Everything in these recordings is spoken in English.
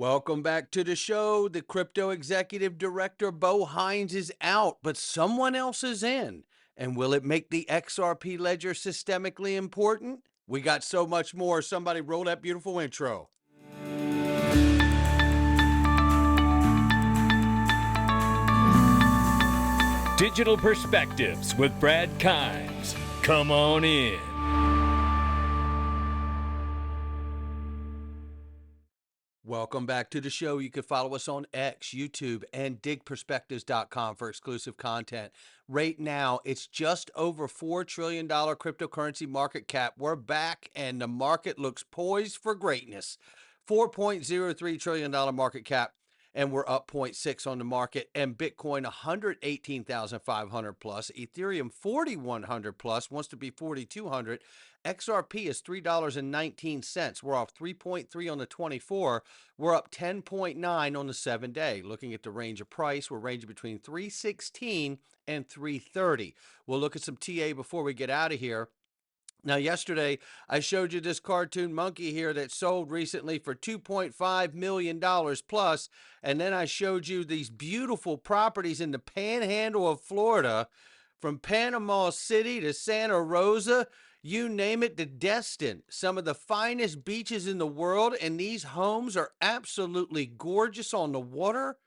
Welcome back to the show. The crypto executive director, Bo Hines, is out, but someone else is in. And will it make the XRP ledger systemically important? We got so much more. Somebody roll that beautiful intro. Digital Perspectives with Brad Kimes. Come on in. Welcome back to the show. You can follow us on X, YouTube, and DigPerspectives.com for exclusive content. Right now, it's just over $4 trillion cryptocurrency market cap. We're back, and the market looks poised for greatness. $4.03 trillion market cap, and we're up 0.6 on the market. And Bitcoin 118,500 plus, Ethereum 4,100 plus, wants to be 4,200. XRP is $3.19. We're off 3.3 on the 24. We're up 10.9 on the 7-day. Looking at the range of price, we're ranging between 316 and 330. We'll look at some TA before we get out of here. Now, yesterday, I showed you this cartoon monkey here that sold recently for $2.5 million plus. And then I showed you these beautiful properties in the panhandle of Florida, from Panama City to Santa Rosa, you name it, to Destin. Some of the finest beaches in the world, and these homes are absolutely gorgeous on the water.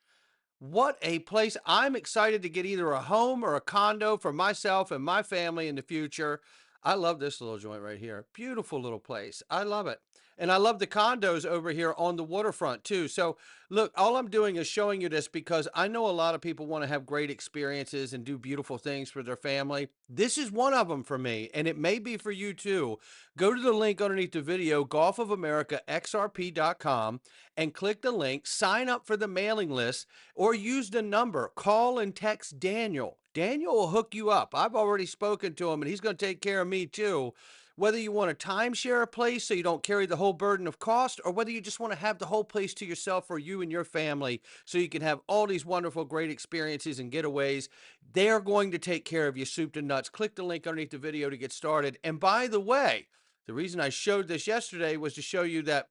What a place. I'm excited to get either a home or a condo for myself and my family in the future. I love this little joint right here. Beautiful little place. I love it. And I love the condos over here on the waterfront too. So look, all I'm doing is showing you this because I know a lot of people want to have great experiences and do beautiful things for their family. This is one of them for me, and it may be for you too. Go to the link underneath the video, golfofamericaxrp.com, and click the link, sign up for the mailing list, or use the number, call and text Daniel. Daniel will hook you up. I've already spoken to him, and he's going to take care of me too. Whether you want to timeshare a place so you don't carry the whole burden of cost, or whether you just want to have the whole place to yourself for you and your family so you can have all these wonderful, great experiences and getaways, they're going to take care of you soup to nuts. Click the link underneath the video to get started. And by the way, the reason I showed this yesterday was to show you that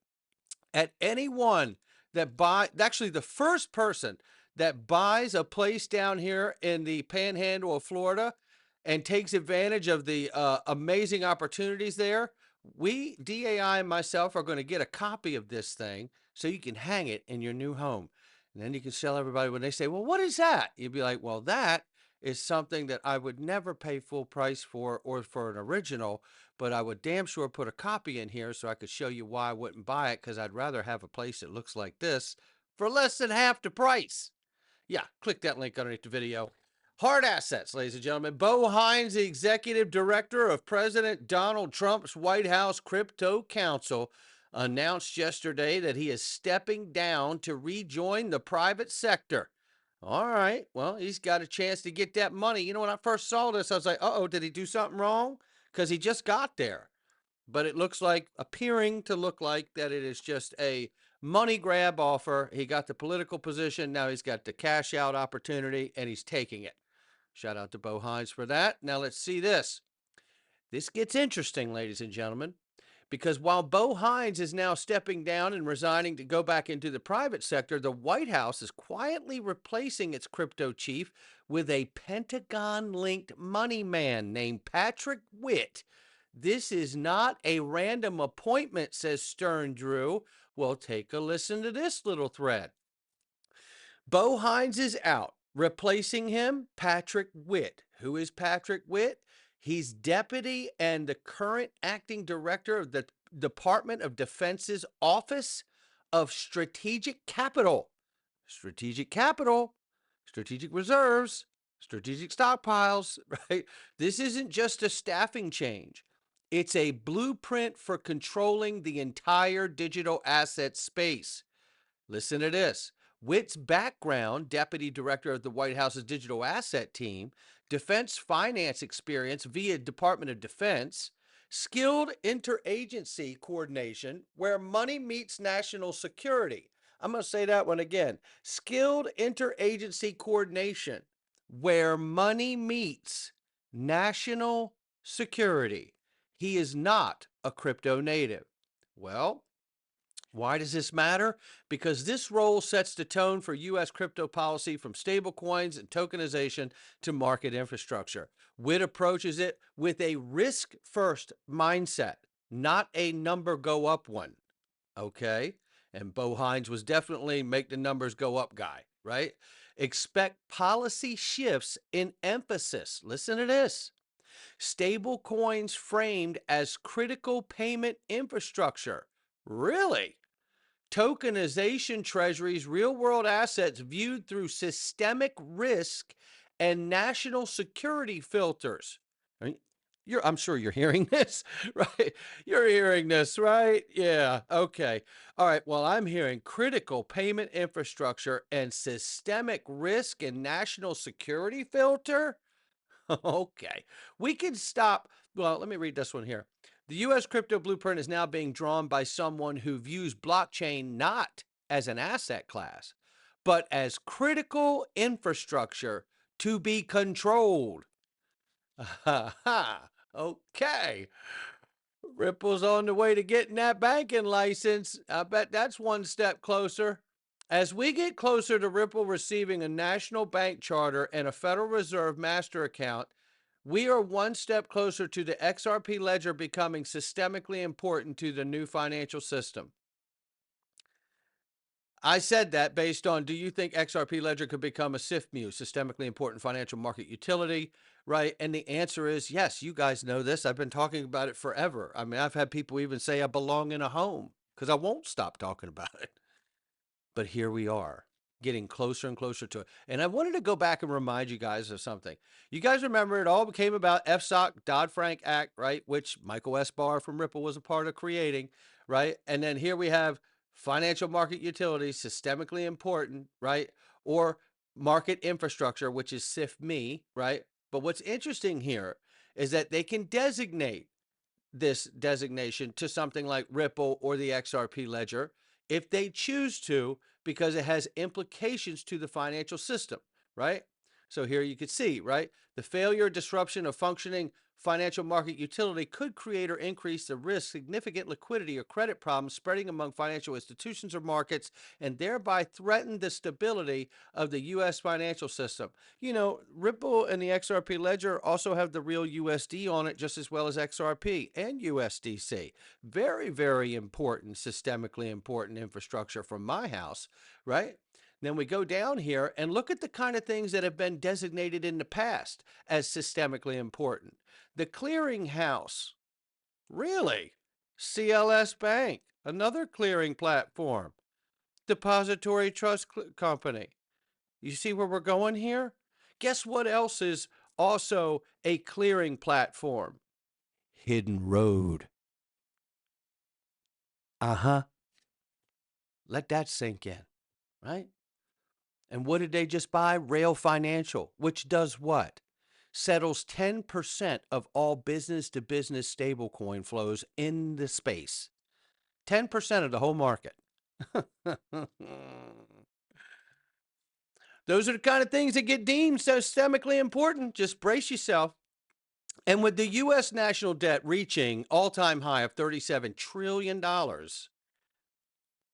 at anyone that actually the first person that buys a place down here in the panhandle of Florida and takes advantage of the amazing opportunities there, we, DAI and myself, are going to get a copy of this thing so you can hang it in your new home. And then you can tell everybody when they say, well, what is that? You'd be like, well, that is something that I would never pay full price for or for an original, but I would damn sure put a copy in here so I could show you why I wouldn't buy it, because I'd rather have a place that looks like this for less than half the price. Yeah, click that link underneath the video. Hard assets, ladies and gentlemen. Bo Hines, the executive director of President Donald Trump's White House Crypto Council, announced yesterday that he is stepping down to rejoin the private sector. All right, well, he's got a chance to get that money. You know, when I first saw this, I was like, uh-oh, did he do something wrong? Because he just got there. But it looks like, appearing to look like, that it is just a money grab offer. He got the political position. Now he's got the cash out opportunity, and he's taking it. Shout out to Bo Hines for that. Now let's see this. This gets interesting, ladies and gentlemen, because while Bo Hines is now stepping down and resigning to go back into the private sector, the White House is quietly replacing its crypto chief with a Pentagon-linked money man named Patrick Witt. This is not a random appointment, says Stern Drew. Well, take a listen to this little thread. Bo Hines is out. Replacing him, Patrick Witt. Who is Patrick Witt? He's deputy and the current acting director of the Department of Defense's Office of Strategic Capital. Strategic capital, strategic reserves, strategic stockpiles, right? This isn't just a staffing change. It's a blueprint for controlling the entire digital asset space. Listen to this. Witt's background, deputy director of the White House's digital asset team, defense finance experience via Department of Defense, skilled interagency coordination where money meets national security. I'm going to say that one again. Skilled interagency coordination where money meets national security. He is not a crypto native. Well, Why does this matter? Because this role sets the tone for U.S. crypto policy from stablecoins and tokenization to market infrastructure. WIT approaches it with a risk first mindset, not a number go up one. Okay. And Bo Hines was definitely make the numbers go up guy, right? Expect policy shifts in emphasis. Listen to this. Stable coins framed as critical payment infrastructure. Really? Tokenization treasuries, real world assets viewed through systemic risk and national security filters. I mean, I'm sure you're hearing this, right? You're hearing this, right? Yeah. Okay. All right. Well, I'm hearing critical payment infrastructure and systemic risk and national security filter. Okay. We can stop. Well, let me read this one here. The US crypto blueprint is now being drawn by someone who views blockchain not as an asset class, but as critical infrastructure to be controlled. Okay. Ripple's on the way to getting that banking license. I bet that's one step closer. As we get closer to Ripple receiving a national bank charter and a Federal Reserve master account, we are one step closer to the XRP ledger becoming systemically important to the new financial system. I said that based on, do you think XRP ledger could become a SIFMU, systemically important financial market utility, right? And the answer is yes. You guys know this. I've been talking about it forever. I mean, I've had people even say I belong in a home because I won't stop talking about it. But here we are, getting closer and closer to it. And I wanted to go back and remind you guys of something. You guys remember it all became about FSOC, Dodd-Frank Act, right? Which Michael Esbar from Ripple was a part of creating, right? And then here we have financial market utilities, systemically important, right? Or market infrastructure, which is SIFME, right? But what's interesting here is that they can designate this designation to something like Ripple or the XRP ledger if they choose to, because it has implications to the financial system, right? So here you could see, right? The failure or disruption of functioning financial market utility could create or increase the risk, significant liquidity or credit problems spreading among financial institutions or markets, and thereby threaten the stability of the U.S. financial system. You know, Ripple and the XRP ledger also have the real USD on it just as well as XRP and USDC. Very, very important, systemically important infrastructure from my house, right? Then we go down here and look at the kind of things that have been designated in the past as systemically important. The clearinghouse, really? CLS Bank, another clearing platform. Depository Trust Company. You see where we're going here? Guess what else is also a clearing platform? Hidden Road. Uh huh. Let that sink in, right? And what did they just buy? Rail Financial, which does what? Settles 10% of all business to business stablecoin flows in the space. 10% of the whole market. Those are the kind of things that get deemed systemically important. Just brace yourself. And with the U.S. national debt reaching all-time high of $37 trillion,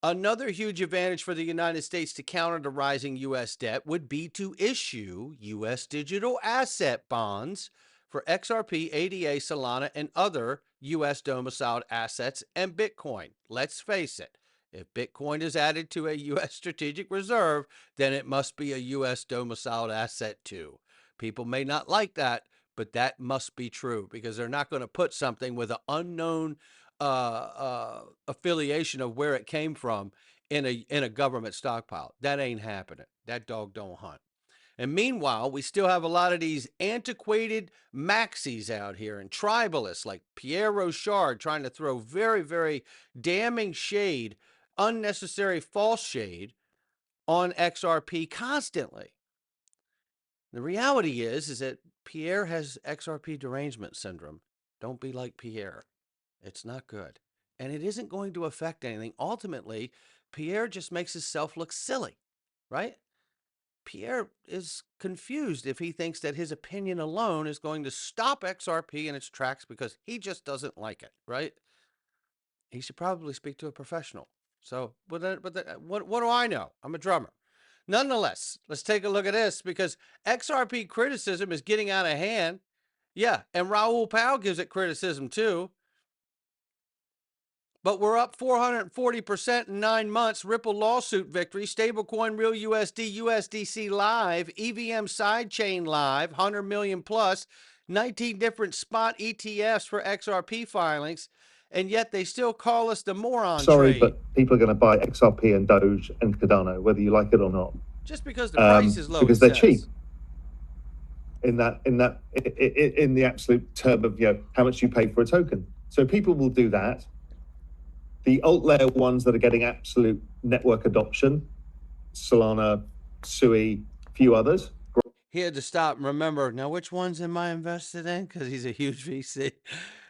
another huge advantage for the United States to counter the rising U.S. debt would be to issue U.S. digital asset bonds for XRP, ADA, Solana, and other U.S. domiciled assets and Bitcoin. Let's face it, if Bitcoin is added to a U.S. strategic reserve, then it must be a U.S. domiciled asset too. People may not like that, but that must be true because they're not going to put something with an unknown affiliation of where it came from in a government stockpile. That ain't happening. That dog don't hunt. And meanwhile, we still have a lot of these antiquated maxis out here and tribalists like Pierre Rochard trying to throw very, very damning shade, unnecessary false shade on XRP constantly. The reality is that Pierre has XRP derangement syndrome. Don't be like Pierre. It's not good. And it isn't going to affect anything. Ultimately, Pierre just makes himself look silly, right? Pierre is confused if he thinks that his opinion alone is going to stop XRP in its tracks because he just doesn't like it, right? He should probably speak to a professional. So, what do I know? I'm a drummer. Nonetheless, let's take a look at this because XRP criticism is getting out of hand. Yeah, and Raoul Pal gives it criticism too. But we're up 440% in 9 months. Ripple lawsuit victory. Stablecoin Real USD, USDC live. EVM sidechain live. 100 million plus. 19 different spot ETFs for XRP filings. And yet they still call us the moron Sorry, trade. but people are going to buy XRP and Doge and Cardano, whether you like it or not, Just because the price is low, because he they're says. cheap. In the absolute term of how much you pay for a token, so people will do that. The alt layer ones that are getting absolute network adoption, Solana, Sui, a few others. He had to stop and remember, now which ones am I invested in? Because he's a huge VC.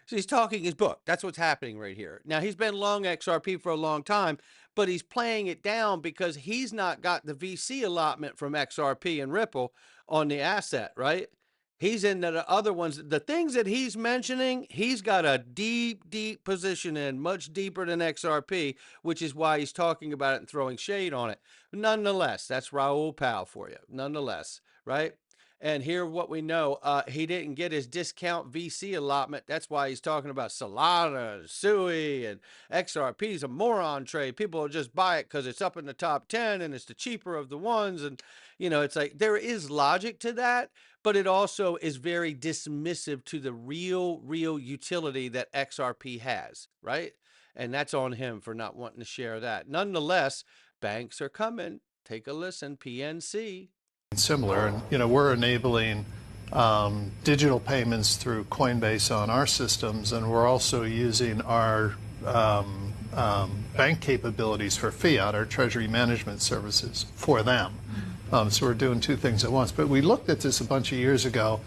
So he's talking his book. That's what's happening right here. Now, he's been long XRP for a long time, but he's playing it down because he's not got the VC allotment from XRP and Ripple on the asset, right? He's in the other ones. The things that he's mentioning, he's got a deep, deep position in, much deeper than XRP, which is why he's talking about it and throwing shade on it. Nonetheless, that's Raoul Pal for you. Nonetheless, right? And here, what we know, he didn't get his discount VC allotment. That's why he's talking about Solana, Sui, and XRP is a moron trade. People will just buy it because it's up in the top 10 and it's the cheaper of the ones. And, it's like there is logic to that, but it also is very dismissive to the real utility that XRP has, right? And that's on him for not wanting to share that. Nonetheless, banks are coming. Take a listen, PNC. Similar, and we're enabling digital payments through Coinbase on our systems, and we're also using our bank capabilities for fiat, our treasury management services, for them. So we're doing two things at once. But we looked at this a bunch of years ago,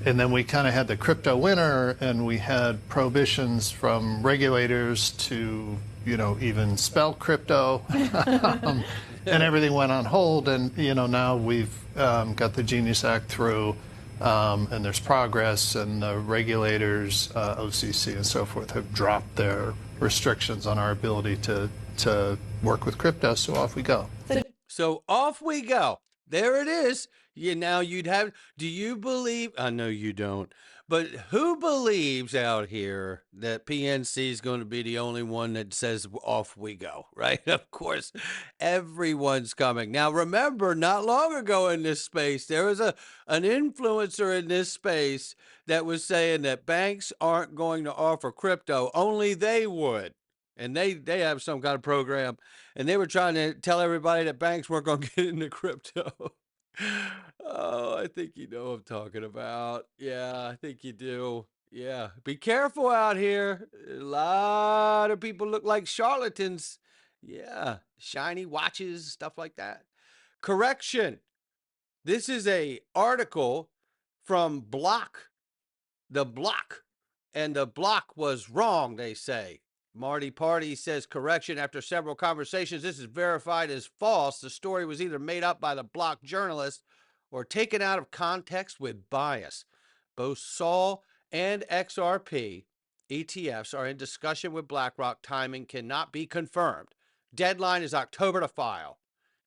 and then we kind of had the crypto winter, and we had prohibitions from regulators to, even spell crypto. And everything went on hold, and now we've got the Genius Act through, and there's progress, and the regulators, OCC and so forth, have dropped their restrictions on our ability to work with crypto. So off we go. So off we go. There it is. Do you believe? I know you don't, but who believes out here that PNC is going to be the only one that says off we go, right? Of course, everyone's coming. Now, remember, not long ago in this space, there was an influencer in this space that was saying that banks aren't going to offer crypto, only they would. And they have some kind of program, and they were trying to tell everybody that banks weren't going to get into crypto. Oh, I think you know what I'm talking about. Yeah, I think you do. Yeah, be careful out here. A lot of people look like charlatans. Yeah, shiny watches, stuff like that. Correction. This is a article from the block, and the block was wrong, they say. Marty Party says correction after several conversations. This is verified as false. The story was either made up by the block journalist or taken out of context with bias. Both Sol and XRP ETFs are in discussion with BlackRock. Timing cannot be confirmed. Deadline is October to file.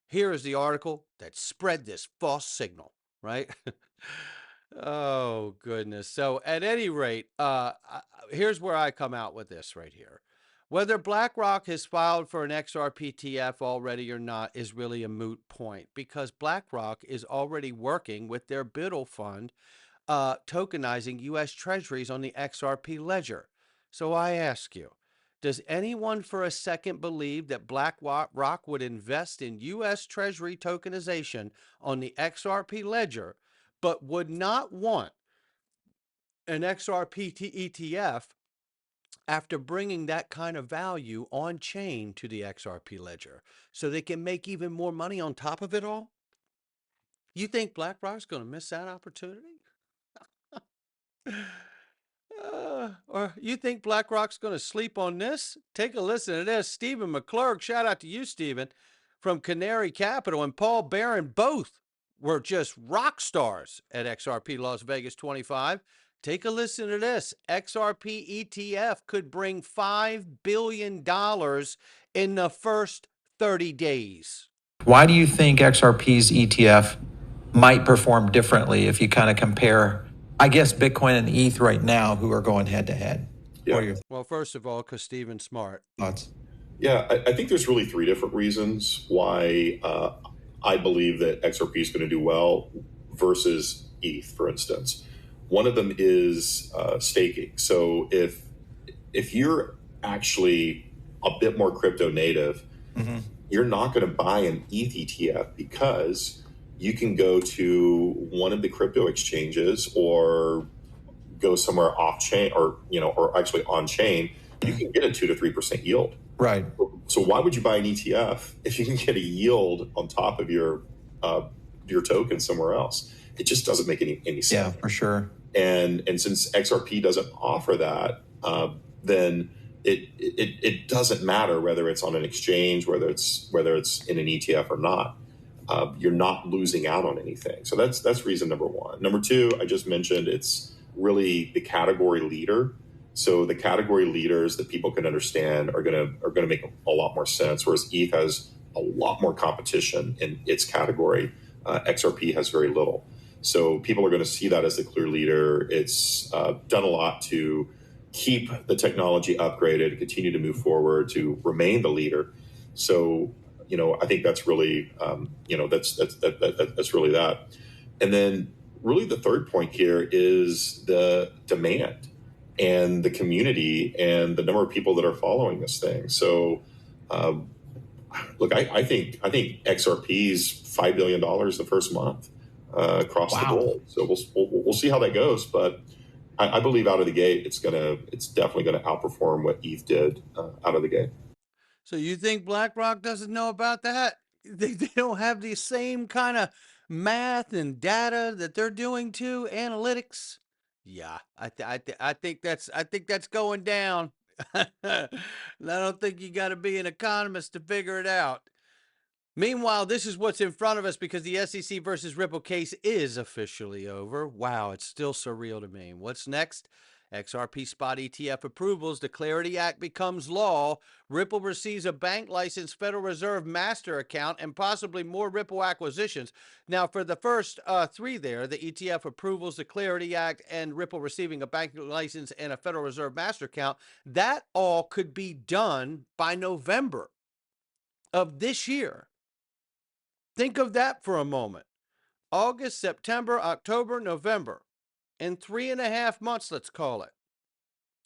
Here is the article that spread this false signal, right? Oh, goodness. So at any rate, here's where I come out with this right here. Whether BlackRock has filed for an XRP ETF already or not is really a moot point because BlackRock is already working with their Biddle fund tokenizing U.S. Treasuries on the XRP ledger. So I ask you, does anyone for a second believe that BlackRock would invest in U.S. Treasury tokenization on the XRP ledger but would not want an XRP ETF after bringing that kind of value on chain to the XRP ledger so they can make even more money on top of it all? You think BlackRock's going to miss that opportunity? Or you think BlackRock's going to sleep on this? Take a listen to this. Stephen McClurg, shout out to you, Stephen, from Canary Capital, and Paul Barron, both were just rock stars at XRP Las Vegas 25. Take a listen to this. XRP ETF could bring $5 billion in the first 30 days. Why do you think XRP's ETF might perform differently if you kind of compare, I guess, Bitcoin and ETH right now, who are going head to head? Yeah. What are your Well, first of all, because Steven's smart. thoughts? Yeah, I think there's really three different reasons why I believe that XRP is going to do well versus ETH, for instance. One of them is staking. So if you're actually a bit more crypto native, you're not going to buy an ETH ETF because you can go to one of the crypto exchanges or go somewhere off chain or actually on chain. You can get a 2 to 3% yield. Right. So why would you buy an ETF if you can get a yield on top of your token somewhere else? It just doesn't make any sense. Yeah, for sure. And since XRP doesn't offer that, then it doesn't matter whether it's on an exchange, whether it's in an ETF or not. You're not losing out on anything. So that's reason number one. Number two, I just mentioned it's really the category leader. So the category leaders that people can understand are gonna make a lot more sense. Whereas ETH has a lot more competition in its category. XRP has very little. So people are going to see that as the clear leader. It's done a lot to keep the technology upgraded, continue to move forward, to remain the leader. So I think that's really that's really that. And then really the third point here is the demand and the community and the number of people that are following this thing. So look, I think XRP's $5 billion the first month across the board. So we'll see how that goes, but I believe out of the gate it's definitely gonna outperform what ETH did out of the gate. So you think BlackRock doesn't know about that? They don't have the same kind of math and data that they're doing too, analytics. Yeah, I think that's going down. I don't think you got to be an economist to figure it out. Meanwhile, this is what's in front of us because the SEC versus Ripple case is officially over. Wow, it's still surreal to me. What's next? XRP spot ETF approvals. The Clarity Act becomes law. Ripple receives a bank license, Federal Reserve master account, and possibly more Ripple acquisitions. Now, for the first three there, the ETF approvals, the Clarity Act, and Ripple receiving a bank license and a Federal Reserve master account, that all could be done by November of this year. Think of that for a moment. August, September, October, November. In 3.5 months, let's call it.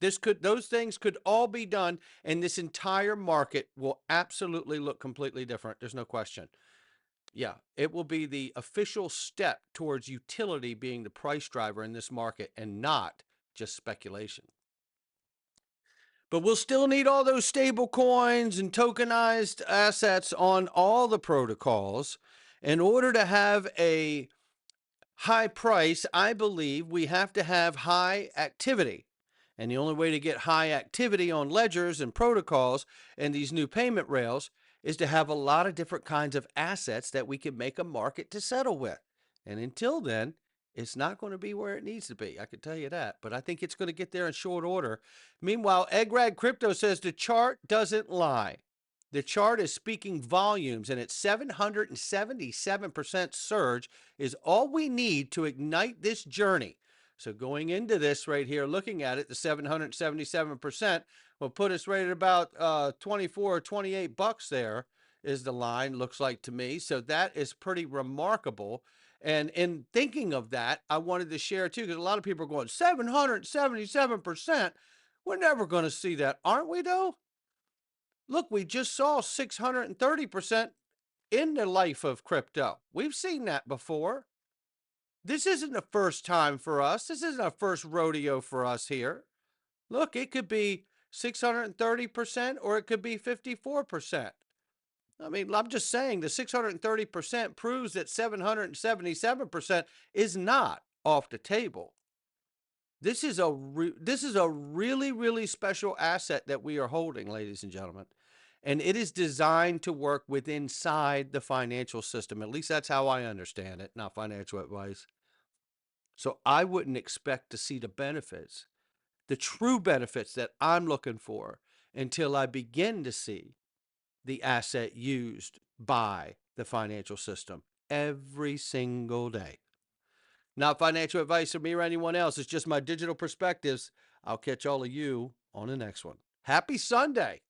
Those things could all be done, and this entire market will absolutely look completely different. There's no question. Yeah, it will be the official step towards utility being the price driver in this market and not just speculation. But we'll still need all those stable coins and tokenized assets on all the protocols. In order to have a high price, I believe we have to have high activity. And the only way to get high activity on ledgers and protocols and these new payment rails is to have a lot of different kinds of assets that we can make a market to settle with. And until then, it's not going to be where it needs to be. I can tell you that. But I think it's going to get there in short order. Meanwhile, Eggrad Crypto says the chart doesn't lie. The chart is speaking volumes, and its 777% surge is all we need to ignite this journey. So going into this right here, looking at it, the 777% will put us right at about 24 or 28 bucks there is the line, looks like to me. So that is pretty remarkable. And in thinking of that, I wanted to share too, because a lot of people are going, 777%. We're never going to see that, aren't we, though? Look, we just saw 630% in the life of crypto. We've seen that before. This isn't the first time for us. This isn't a first rodeo for us here. Look, it could be 630% or it could be 54%. I mean, I'm just saying the 630% proves that 777% is not off the table. This is a really, really special asset that we are holding, ladies and gentlemen. And it is designed to work within inside the financial system. At least that's how I understand it, not financial advice. So I wouldn't expect to see the benefits, the true benefits that I'm looking for, until I begin to see the asset used by the financial system every single day. Not financial advice from me or anyone else. It's just my digital perspectives. I'll catch all of you on the next one. Happy Sunday.